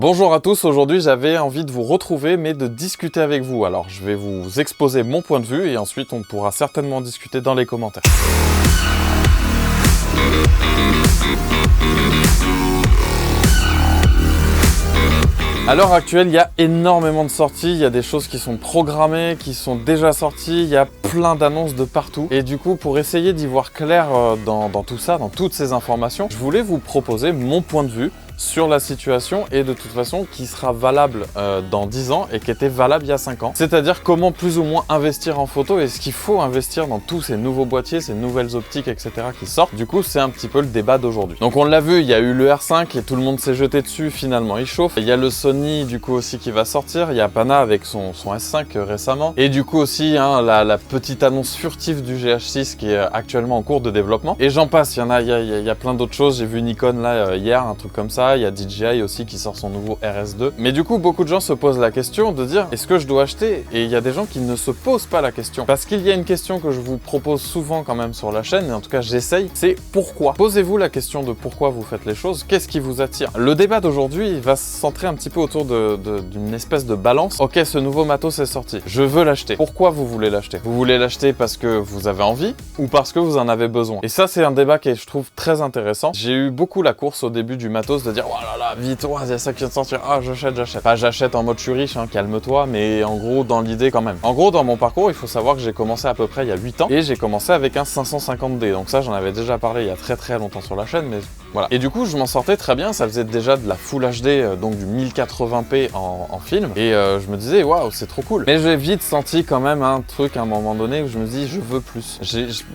Bonjour à tous, aujourd'hui j'avais envie de vous retrouver mais de discuter avec vous. Alors je vais vous exposer mon point de vue et ensuite on pourra certainement discuter dans les commentaires. À l'heure actuelle, il y a énormément de sorties, il y a des choses qui sont programmées, qui sont déjà sorties, il y a plein d'annonces de partout. Et du coup, pour essayer d'y voir clair dans tout ça, dans toutes ces informations, je voulais vous proposer mon point de vue sur la situation et de toute façon qui sera valable dans 10 ans et qui était valable il y a 5 ans. C'est-à-dire comment plus ou moins investir en photo et ce qu'il faut investir dans tous ces nouveaux boîtiers, ces nouvelles optiques, etc. qui sortent. Du coup, c'est un petit peu le débat d'aujourd'hui. Donc on l'a vu, il y a eu le R5 et tout le monde s'est jeté dessus, finalement il chauffe. Il y a le Sony du coup aussi qui va sortir, il y a Pana avec son S5 récemment. Et du coup aussi la petite annonce furtive du GH6 qui est actuellement en cours de développement. Et j'en passe, il y a plein d'autres choses. J'ai vu Nikon là hier, un truc comme ça. Il y a DJI aussi qui sort son nouveau RS2. Mais du coup, beaucoup de gens se posent la question de dire est-ce que je dois acheter? Et il y a des gens qui ne se posent pas la question. Parce qu'il y a une question que je vous propose souvent quand même sur la chaîne, et en tout cas j'essaye, c'est pourquoi? Posez-vous la question de pourquoi vous faites les choses, qu'est-ce qui vous attire? Le débat d'aujourd'hui va se centrer un petit peu autour d'une espèce de balance. Ok, ce nouveau matos est sorti, je veux l'acheter. Pourquoi vous voulez l'acheter? Vous voulez l'acheter parce que vous avez envie ou parce que vous en avez besoin? Et ça, c'est un débat qui est, je trouve, très intéressant. J'ai eu beaucoup la course au début du matos de dire oh là là, vite, il y a ça qui vient de sortir, ah j'achète. Pas j'achète en mode je suis riche, calme-toi, mais en gros dans l'idée quand même. En gros dans mon parcours, il faut savoir que j'ai commencé à peu près il y a 8 ans et j'ai commencé avec un 550D. Donc ça j'en avais déjà parlé il y a très longtemps sur la chaîne, mais voilà. Et du coup je m'en sortais très bien, ça faisait déjà de la Full HD, donc du 1080p en film. Et je me disais waouh c'est trop cool. Mais j'ai vite senti quand même un truc à un moment donné où je me dis je veux plus.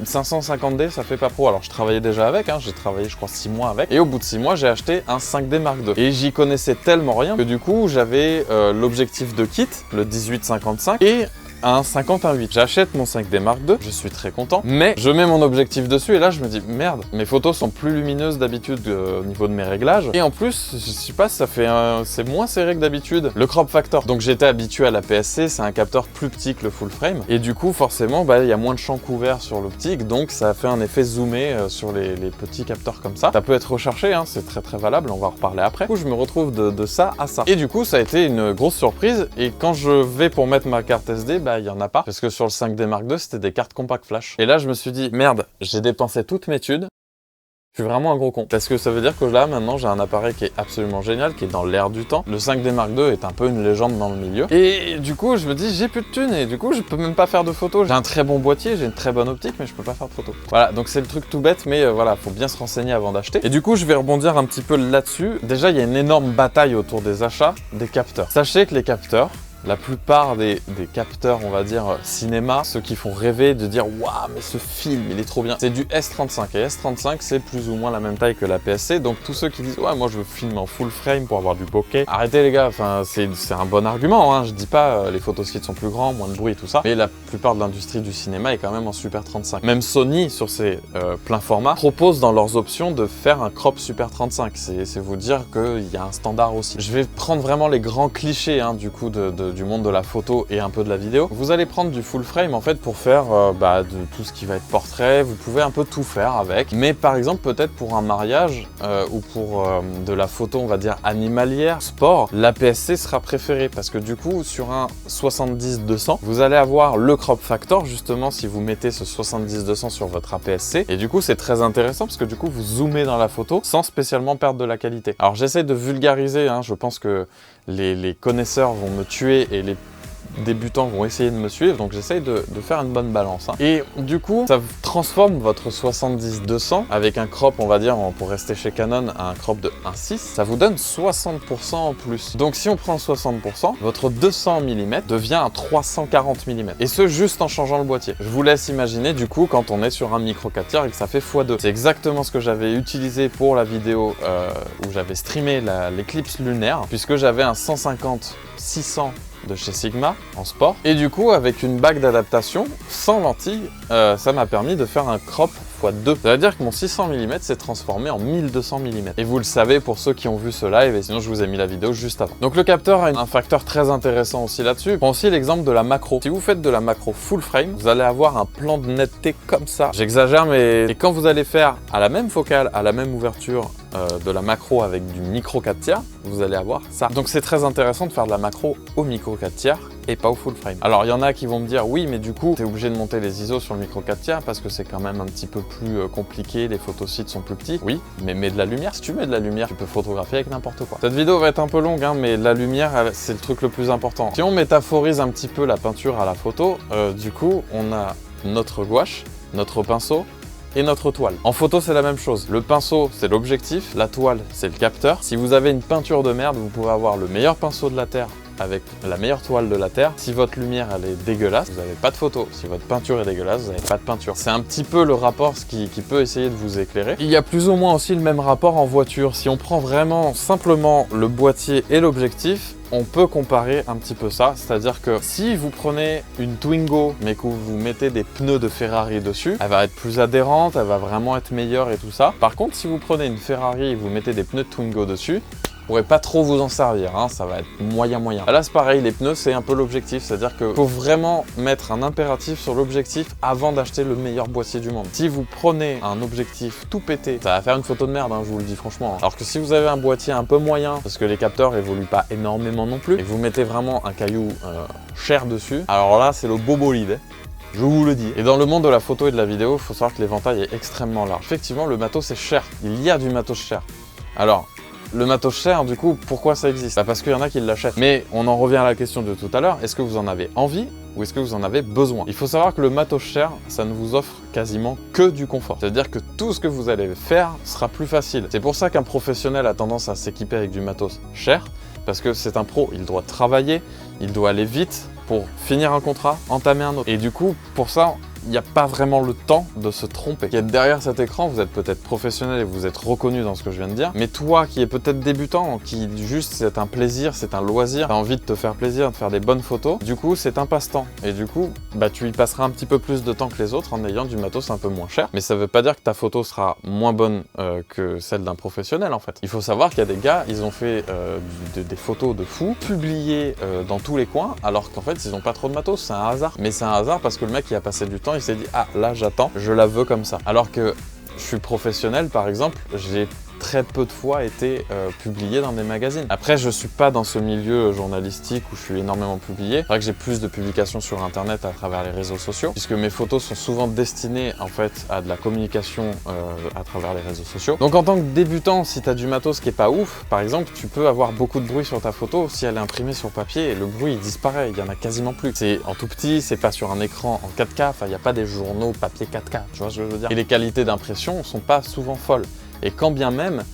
550D ça fait pas pro. Alors je travaillais déjà avec, j'ai travaillé je crois 6 mois avec. Et au bout de 6 mois j'ai acheté un 5D Mark II. Et j'y connaissais tellement rien que du coup j'avais l'objectif de kit, le 18-55 et un 50-1.8. J'achète mon 5D Mark II, je suis très content, mais je mets mon objectif dessus et là je me dis merde, mes photos sont plus lumineuses d'habitude au niveau de mes réglages et en plus, je sais pas, c'est moins serré que d'habitude. Le crop factor, donc j'étais habitué à la PSC, c'est un capteur plus petit que le full frame et du coup forcément il y a moins de champ couvert sur l'optique, donc ça fait un effet zoomé sur les petits capteurs comme ça. Ça peut être recherché, c'est très valable, on va en reparler après. Du coup je me retrouve de ça à ça. Et du coup ça a été une grosse surprise et quand je vais pour mettre ma carte SD, il y en a pas, parce que sur le 5D Mark II, c'était des cartes compact flash. Et là, je me suis dit, merde, j'ai dépensé toutes mes thunes, je suis vraiment un gros con. Parce que ça veut dire que là, maintenant, j'ai un appareil qui est absolument génial, qui est dans l'air du temps. Le 5D Mark II est un peu une légende dans le milieu. Et du coup, je me dis, j'ai plus de thunes, et du coup, je peux même pas faire de photos. J'ai un très bon boîtier, j'ai une très bonne optique, mais je peux pas faire de photos. Voilà, donc c'est le truc tout bête, mais voilà, faut bien se renseigner avant d'acheter. Et du coup, je vais rebondir un petit peu là-dessus. Déjà, il y a une énorme bataille autour des achats des capteurs. Sachez que les capteurs, la plupart des capteurs, on va dire, cinéma, ceux qui font rêver de dire « Waouh, mais ce film, il est trop bien !» C'est du S35. Et S35, c'est plus ou moins la même taille que la PSC. Donc tous ceux qui disent « Ouais, moi je veux filmer en full frame pour avoir du bokeh », arrêtez les gars, enfin, c'est un bon argument. Je dis pas les photosquettes sont plus grands, moins de bruit et tout ça. Mais la plupart de l'industrie du cinéma est quand même en Super 35. Même Sony, sur ses pleins formats, propose dans leurs options de faire un crop Super 35. C'est vous dire qu'il y a un standard aussi. Je vais prendre vraiment les grands clichés du coup du monde de la photo et un peu de la vidéo. Vous allez prendre du full frame en fait pour faire de tout ce qui va être portrait, vous pouvez un peu tout faire avec, mais par exemple peut-être pour un mariage ou pour de la photo on va dire animalière, sport, la PSC sera préférée parce que du coup sur un 70-200 vous allez avoir le crop factor justement si vous mettez ce 70-200 sur votre APS-C et du coup c'est très intéressant parce que du coup vous zoomez dans la photo sans spécialement perdre de la qualité. Alors j'essaie de vulgariser, je pense que les connaisseurs vont me tuer et les débutants vont essayer de me suivre, donc j'essaye de faire une bonne balance. Et du coup, ça transforme votre 70-200 avec un crop, on va dire, pour rester chez Canon, un crop de 1.6, ça vous donne 60% en plus. Donc si on prend 60%, votre 200 mm devient un 340 mm. Et ce, juste en changeant le boîtier. Je vous laisse imaginer, du coup, quand on est sur un micro 4 tiers et que ça fait x2. C'est exactement ce que j'avais utilisé pour la vidéo où j'avais streamé l'éclipse lunaire, puisque j'avais un 150-600 de chez Sigma en sport et du coup avec une bague d'adaptation sans lentille ça m'a permis de faire un crop x2. Ça veut dire que mon 600 mm s'est transformé en 1200 mm et vous le savez pour ceux qui ont vu ce live et sinon je vous ai mis la vidéo juste avant. Donc le capteur a un facteur très intéressant aussi là-dessus. Je prends aussi l'exemple de la macro. Si vous faites de la macro full frame, vous allez avoir un plan de netteté comme ça. J'exagère mais et quand vous allez faire à la même focale, à la même ouverture de la macro avec du micro 4 tiers, vous allez avoir ça. Donc c'est très intéressant de faire de la macro au micro 4 tiers et pas au full frame. Alors il y en a qui vont me dire oui mais du coup tu es obligé de monter les ISO sur le micro 4 tiers parce que c'est quand même un petit peu plus compliqué, les photosites sont plus petits. Oui, mais mets de la lumière. Si tu mets de la lumière, tu peux photographier avec n'importe quoi. Cette vidéo va être un peu longue hein, mais la lumière c'est le truc le plus important. Si on métaphorise un petit peu la peinture à la photo, du coup on a notre gouache, notre pinceau et notre toile. En photo, c'est la même chose. Le pinceau, c'est l'objectif, la toile, c'est le capteur. Si vous avez une peinture de merde, vous pouvez avoir le meilleur pinceau de la Terre avec la meilleure toile de la Terre. Si votre lumière, elle est dégueulasse, vous n'avez pas de photo. Si votre peinture est dégueulasse, vous n'avez pas de peinture. C'est un petit peu le rapport qui peut essayer de vous éclairer. Il y a plus ou moins aussi le même rapport en voiture. Si on prend vraiment simplement le boîtier et l'objectif, on peut comparer un petit peu ça, c'est-à-dire que si vous prenez une Twingo mais que vous mettez des pneus de Ferrari dessus, elle va être plus adhérente, elle va vraiment être meilleure et tout ça. Par contre, si vous prenez une Ferrari et vous mettez des pneus de Twingo dessus, vous pourrez pas trop vous en servir, hein, ça va être moyen. Là c'est pareil, les pneus c'est un peu l'objectif, c'est-à-dire qu'il faut vraiment mettre un impératif sur l'objectif avant d'acheter le meilleur boîtier du monde. Si vous prenez un objectif tout pété, ça va faire une photo de merde, hein, je vous le dis franchement. Alors que si vous avez un boîtier un peu moyen, parce que les capteurs évoluent pas énormément non plus, et que vous mettez vraiment un caillou cher dessus, alors là c'est le beau bolide. Je vous le dis. Et dans le monde de la photo et de la vidéo, il faut savoir que l'éventail est extrêmement large. Effectivement, le matos c'est cher. Il y a du matos cher. Alors, le matos cher, du coup, pourquoi ça existe? Parce qu'il y en a qui l'achètent. Mais on en revient à la question de tout à l'heure, est-ce que vous en avez envie ou est-ce que vous en avez besoin? Il faut savoir que le matos cher, ça ne vous offre quasiment que du confort. C'est-à-dire que tout ce que vous allez faire sera plus facile. C'est pour ça qu'un professionnel a tendance à s'équiper avec du matos cher, parce que c'est un pro, il doit travailler, il doit aller vite pour finir un contrat, entamer un autre. Et du coup, pour ça, il n'y a pas vraiment le temps de se tromper. Qui êtes derrière cet écran, vous êtes peut-être professionnel et vous êtes reconnu dans ce que je viens de dire, mais toi qui es peut-être débutant, qui juste c'est un plaisir, c'est un loisir, tu as envie de te faire plaisir, de faire des bonnes photos, du coup c'est un passe-temps. Et du coup, bah, tu y passeras un petit peu plus de temps que les autres en ayant du matos un peu moins cher. Mais ça veut pas dire que ta photo sera moins bonne que celle d'un professionnel en fait. Il faut savoir qu'il y a des gars, ils ont fait des photos de fous, publiées dans tous les coins, alors qu'en fait ils n'ont pas trop de matos, c'est un hasard. Mais c'est un hasard parce que le mec il a passé du temps, il s'est dit ah là j'attends, je la veux comme ça. Alors que je suis professionnel par exemple, j'ai très peu de fois été publié dans des magazines. Après, je suis pas dans ce milieu journalistique où je suis énormément publié. C'est vrai que j'ai plus de publications sur internet à travers les réseaux sociaux, puisque mes photos sont souvent destinées en fait à de la communication à travers les réseaux sociaux. Donc en tant que débutant, si tu as du matos qui est pas ouf, par exemple, tu peux avoir beaucoup de bruit sur ta photo si elle est imprimée sur papier et le bruit il disparaît, il y en a quasiment plus. C'est en tout petit, c'est pas sur un écran en 4K, enfin il n'y a pas des journaux papier 4K, tu vois ce que je veux dire. Et les qualités d'impression sont pas souvent folles. Et quand bien même,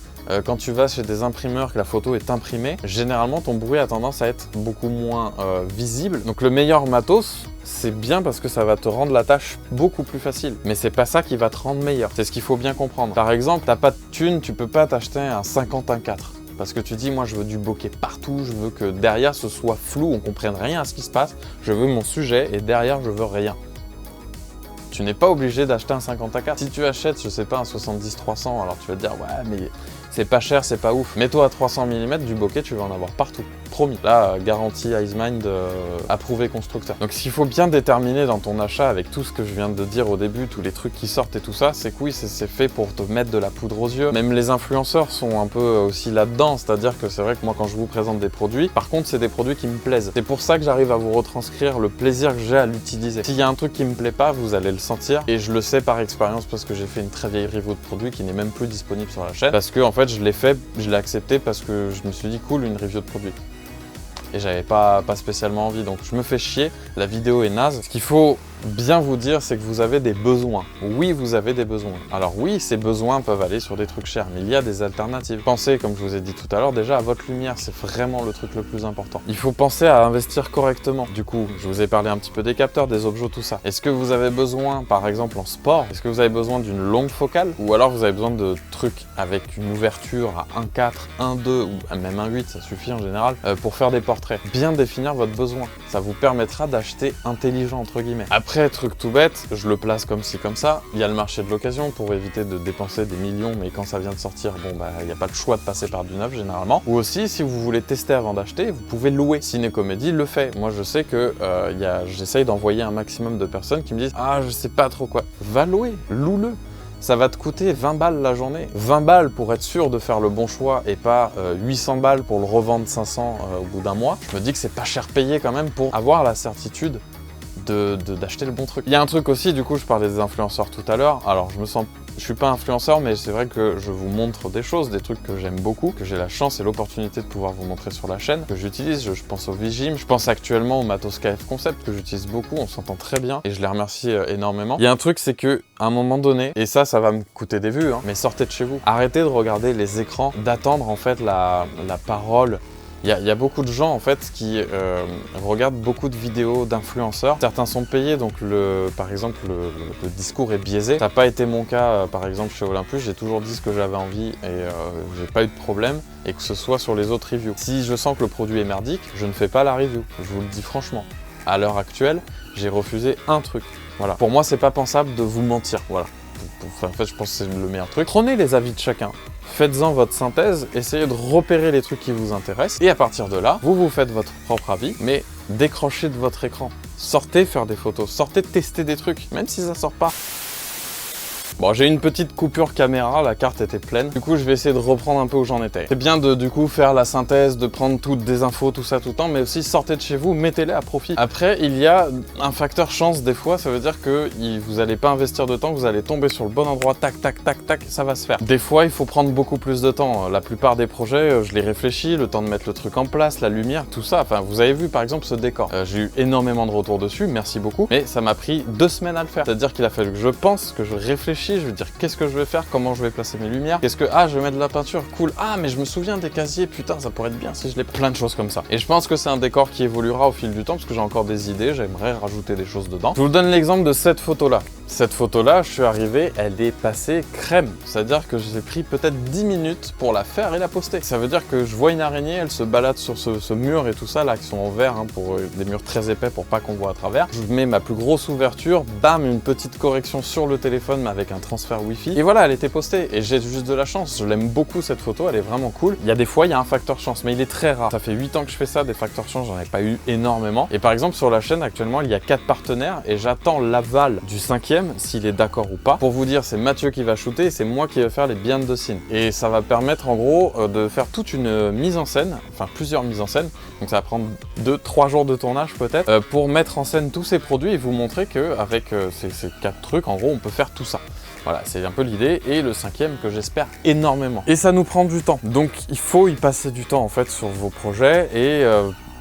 quand tu vas chez des imprimeurs que la photo est imprimée, généralement ton bruit a tendance à être beaucoup moins visible. Donc le meilleur matos, c'est bien parce que ça va te rendre la tâche beaucoup plus facile. Mais c'est pas ça qui va te rendre meilleur. C'est ce qu'il faut bien comprendre. Par exemple, t'as pas de thune, tu peux pas t'acheter un 50-1.4. Parce que tu dis, moi je veux du bokeh partout, je veux que derrière ce soit flou, on comprenne rien à ce qui se passe. Je veux mon sujet et derrière je veux rien. Tu n'es pas obligé d'acheter un 50-4. Si tu achètes, je sais pas, un 70-300, alors tu vas te dire, ouais, mais c'est pas cher, c'est pas ouf. Mets-toi à 300 mm, du bokeh, tu vas en avoir partout. Promis. Là, garantie Icemind, approuvé constructeur. Donc, ce qu'il faut bien déterminer dans ton achat, avec tout ce que je viens de dire au début, tous les trucs qui sortent et tout ça, c'est que oui, c'est fait pour te mettre de la poudre aux yeux. Même les influenceurs sont un peu aussi là-dedans, c'est-à-dire que c'est vrai que moi, quand je vous présente des produits, par contre, c'est des produits qui me plaisent. C'est pour ça que j'arrive à vous retranscrire le plaisir que j'ai à l'utiliser. S'il y a un truc qui me plaît pas, vous allez le sentir, et je le sais par expérience parce que j'ai fait une très vieille review de produit qui n'est même plus disponible sur la chaîne, parce que en fait, je l'ai fait, je l'ai accepté parce que je me suis dit cool, une review de produit. Et j'avais pas spécialement envie, donc je me fais chier, la vidéo est naze. Ce qu'il faut bien vous dire, c'est que vous avez des besoins. Oui, vous avez des besoins. Alors oui, ces besoins peuvent aller sur des trucs chers, mais il y a des alternatives. Pensez, comme je vous ai dit tout à l'heure, déjà à votre lumière, c'est vraiment le truc le plus important. Il faut penser à investir correctement. Du coup, je vous ai parlé un petit peu des capteurs, des objets, tout ça. Est-ce que vous avez besoin, par exemple en sport, est-ce que vous avez besoin d'une longue focale? Ou alors vous avez besoin de trucs avec une ouverture à 1.4, 1.2 ou même 1.8, ça suffit en général, pour faire des portraits. Bien définir votre besoin. Ça vous permettra d'acheter intelligent, entre guillemets. Après, truc tout bête, je le place comme ci, comme ça. Il y a le marché de l'occasion pour éviter de dépenser des millions, mais quand ça vient de sortir, bon bah il n'y a pas le choix de passer par du neuf généralement. Ou aussi, si vous voulez tester avant d'acheter, vous pouvez louer. Ciné Comédie le fait. Moi je sais que j'essaye d'envoyer un maximum de personnes qui me disent ah je sais pas trop quoi. Va louer, loue-le. ça va te coûter 20 balles la journée. 20 balles pour être sûr de faire le bon choix et pas 800 balles pour le revendre 500 au bout d'un mois. Je me dis que c'est pas cher payé quand même pour avoir la certitude d'acheter le bon truc. Il y a un truc aussi, du coup, je parlais des influenceurs tout à l'heure. Alors, je suis pas influenceur, mais c'est vrai que je vous montre des choses, des trucs que j'aime beaucoup, que j'ai la chance et l'opportunité de pouvoir vous montrer sur la chaîne, que j'utilise. Je pense au Vigim, je pense actuellement au Matos KF Concept, que j'utilise beaucoup, on s'entend très bien, et je les remercie énormément. Il y a un truc, c'est que à un moment donné, et ça va me coûter des vues, hein, mais sortez de chez vous. Arrêtez de regarder les écrans, d'attendre en fait la parole. Il y a beaucoup de gens en fait qui regardent beaucoup de vidéos d'influenceurs. Certains sont payés, donc par exemple le discours est biaisé. Ça n'a pas été mon cas par exemple chez Olympus, j'ai toujours dit ce que j'avais envie et j'ai pas eu de problème, et que ce soit sur les autres reviews. Si je sens que le produit est merdique, je ne fais pas la review, je vous le dis franchement. À l'heure actuelle, j'ai refusé un truc. Voilà. Pour moi, c'est pas pensable de vous mentir. Voilà. En fait, je pense que c'est le meilleur truc. Prenez les avis de chacun. Faites-en votre synthèse, essayez de repérer les trucs qui vous intéressent, et à partir de là, vous faites votre propre avis, mais décrochez de votre écran. Sortez faire des photos, sortez tester des trucs, même si ça sort pas. Bon, j'ai une petite coupure caméra, la carte était pleine. Du coup, je vais essayer de reprendre un peu où j'en étais. C'est bien de, du coup, faire la synthèse, de prendre toutes des infos, tout ça, tout le temps, mais aussi sortez de chez vous, mettez-les à profit. Après, il y a un facteur chance des fois, ça veut dire que vous n'allez pas investir de temps, vous allez tomber sur le bon endroit, tac, tac, tac, tac, ça va se faire. Des fois, il faut prendre beaucoup plus de temps. La plupart des projets, je les réfléchis, le temps de mettre le truc en place, la lumière, tout ça. Enfin, vous avez vu, par exemple, ce décor. J'ai eu énormément de retours dessus, merci beaucoup, mais ça m'a pris 2 semaines à le faire. C'est-à-dire qu'il a fallu que je pense, que je réfléchisse, je veux dire, qu'est-ce que je vais faire, comment je vais placer mes lumières, qu'est-ce que, je vais mettre de la peinture, cool, mais je me souviens des casiers, putain, ça pourrait être bien si je l'ai, plein de choses comme ça. Et je pense que c'est un décor qui évoluera au fil du temps, parce que j'ai encore des idées, j'aimerais rajouter des choses dedans. Je vous donne l'exemple de cette photo-là. Cette photo-là, je suis arrivé, elle est passée crème. C'est-à-dire que j'ai pris peut-être 10 minutes pour la faire et la poster. Ça veut dire que je vois une araignée, elle se balade sur ce mur et tout ça, là, qui sont en verre, hein, pour des murs très épais pour pas qu'on voit à travers. Je mets ma plus grosse ouverture, bam, une petite correction sur le téléphone, mais avec un transfert Wi-Fi. Et voilà, elle était postée. Et j'ai juste de la chance. Je l'aime beaucoup, cette photo, elle est vraiment cool. Il y a des fois, il y a un facteur chance, mais il est très rare. Ça fait 8 ans que je fais ça, des facteurs chance, j'en ai pas eu énormément. Et par exemple, sur la chaîne, actuellement, il y a 4 partenaires et j'attends l'aval du 5e, s'il est d'accord ou pas. Pour vous dire, c'est Mathieu qui va shooter et c'est moi qui vais faire les behind the scenes. Et ça va permettre, en gros, de faire toute une mise en scène, enfin plusieurs mises en scène. Donc ça va prendre 2-3 jours de tournage peut-être, pour mettre en scène tous ces produits et vous montrer qu'avec ces 4 trucs, en gros, on peut faire tout ça. Voilà, c'est un peu l'idée, et le 5e que j'espère énormément. Et ça nous prend du temps, donc il faut y passer du temps en fait sur vos projets et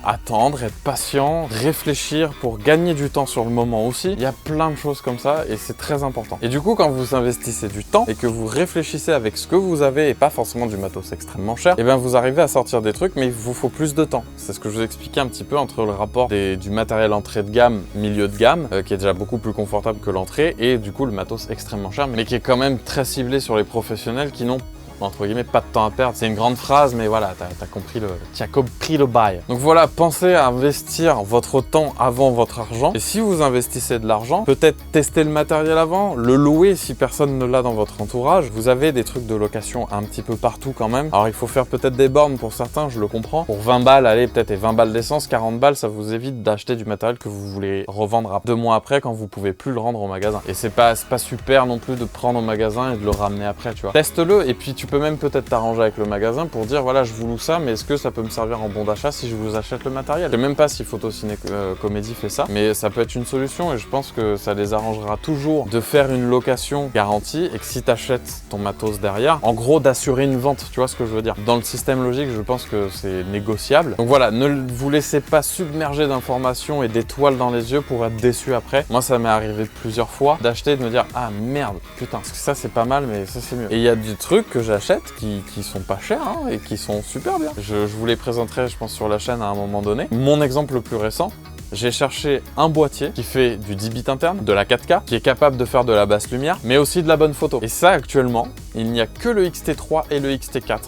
attendre, être patient, réfléchir pour gagner du temps sur le moment aussi. Il y a plein de choses comme ça et c'est très important. Et du coup, quand vous investissez du temps et que vous réfléchissez avec ce que vous avez et pas forcément du matos extrêmement cher, et bien vous arrivez à sortir des trucs, mais il vous faut plus de temps. C'est ce que je vous expliquais un petit peu entre le rapport du matériel entrée de gamme, milieu de gamme, qui est déjà beaucoup plus confortable que l'entrée, et du coup le matos extrêmement cher, mais qui est quand même très ciblé sur les professionnels qui n'ont entre guillemets pas de temps à perdre. C'est une grande phrase, mais voilà, tu as compris le bail. Donc voilà, pensez à investir votre temps avant votre argent. Et si vous investissez de l'argent, peut-être tester le matériel avant, le louer si personne ne l'a dans votre entourage. Vous avez des trucs de location un petit peu partout quand même. Alors il faut faire peut-être des bornes pour certains, je le comprends. Pour 20 balles, allez, peut-être et 20 balles d'essence, 40 balles, ça vous évite d'acheter du matériel que vous voulez revendre 2 mois après quand vous pouvez plus le rendre au magasin. Et c'est pas super non plus de prendre au magasin et de le ramener après, tu vois. Teste-le et puis tu peux même peut-être t'arranger avec le magasin pour dire voilà, je vous loue ça, mais est-ce que ça peut me servir en bon d'achat si je vous achète le matériel? Je sais même pas si Photo Ciné Comédie fait ça, mais ça peut être une solution et je pense que ça les arrangera toujours de faire une location garantie et que si tu achètes ton matos derrière, en gros d'assurer une vente, tu vois ce que je veux dire? Dans le système logique, je pense que c'est négociable. Donc voilà, ne vous laissez pas submerger d'informations et d'étoiles dans les yeux pour être déçu après. Moi, ça m'est arrivé plusieurs fois d'acheter et de me dire ah merde, putain, parce que ça c'est pas mal, mais ça c'est mieux. Et il y a des trucs que j'achète qui sont pas chers hein, et qui sont super bien. Je vous les présenterai, je pense, sur la chaîne à un moment donné. Mon exemple le plus récent, j'ai cherché un boîtier qui fait du 10 bits interne, de la 4K, qui est capable de faire de la basse lumière, mais aussi de la bonne photo. Et ça, actuellement, il n'y a que le XT3 et le XT4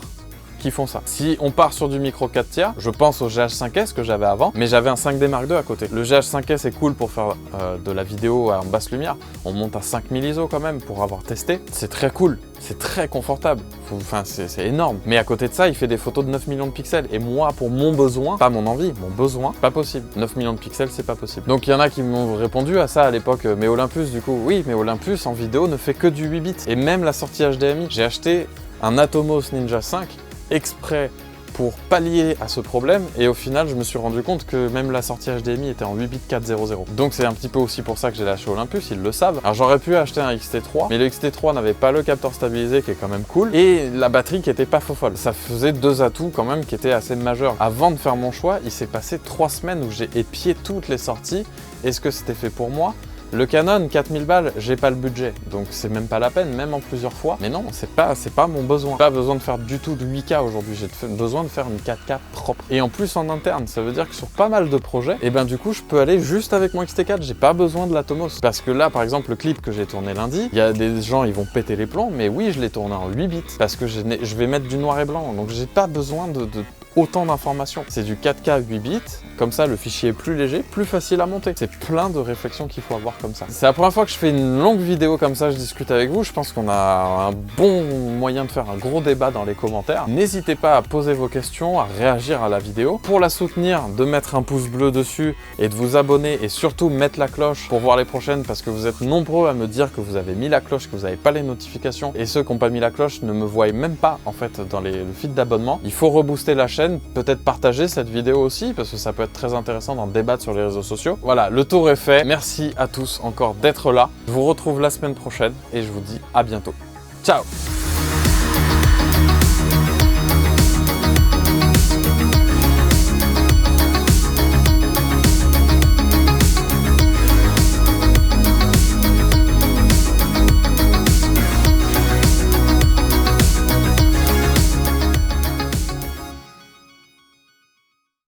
qui font ça. Si on part sur du micro 4 tiers, je pense au GH5S que j'avais avant, mais j'avais un 5D Mark II à côté. Le GH5S est cool pour faire de la vidéo en basse lumière. On monte à 5000 ISO quand même pour avoir testé. C'est très cool, c'est très confortable. Enfin, c'est énorme. Mais à côté de ça, il fait des photos de 9 millions de pixels. Et moi, pour mon besoin, pas mon envie, mon besoin, pas possible. 9 millions de pixels, c'est pas possible. Donc il y en a qui m'ont répondu à ça à l'époque. Mais Olympus, du coup, oui, mais Olympus en vidéo ne fait que du 8 bits. Et même la sortie HDMI, j'ai acheté un Atomos Ninja 5 exprès pour pallier à ce problème, et au final je me suis rendu compte que même la sortie HDMI était en 8 bits 400. Donc c'est un petit peu aussi pour ça que j'ai lâché Olympus, ils le savent. Alors j'aurais pu acheter un XT3, mais le XT3 n'avait pas le capteur stabilisé qui est quand même cool, et la batterie qui était pas fofolle. Ça faisait deux atouts quand même qui étaient assez majeurs. Avant de faire mon choix, il s'est passé 3 semaines où j'ai épié toutes les sorties. Est-ce que c'était fait pour moi ? Le Canon, 4000 balles, j'ai pas le budget, donc c'est même pas la peine, même en plusieurs fois. Mais non, c'est pas mon besoin. Pas besoin de faire du tout de 8K aujourd'hui, j'ai besoin de faire une 4K propre. Et en plus en interne, ça veut dire que sur pas mal de projets, et ben du coup je peux aller juste avec mon XT4, j'ai pas besoin de l'Atomos. Parce que là, par exemple, le clip que j'ai tourné lundi, il y a des gens, ils vont péter les plombs, mais oui, je l'ai tourné en 8 bits, parce que je vais mettre du noir et blanc, donc j'ai pas besoin de autant d'informations. C'est du 4K 8 bits, comme ça le fichier est plus léger, plus facile à monter. C'est plein de réflexions qu'il faut avoir comme ça. C'est la première fois que je fais une longue vidéo comme ça, je discute avec vous. Je pense qu'on a un bon moyen de faire un gros débat dans les commentaires. N'hésitez pas à poser vos questions, à réagir à la vidéo. Pour la soutenir, de mettre un pouce bleu dessus et de vous abonner et surtout mettre la cloche pour voir les prochaines, parce que vous êtes nombreux à me dire que vous avez mis la cloche, que vous n'avez pas les notifications, et ceux qui n'ont pas mis la cloche ne me voient même pas en fait dans le feed d'abonnement. Il faut rebooster la chaîne, peut-être partager cette vidéo aussi, parce que ça peut être très intéressant d'en débattre sur les réseaux sociaux. Voilà, le tour est fait. Merci à tous encore d'être là. Je vous retrouve la semaine prochaine et je vous dis à bientôt. Ciao!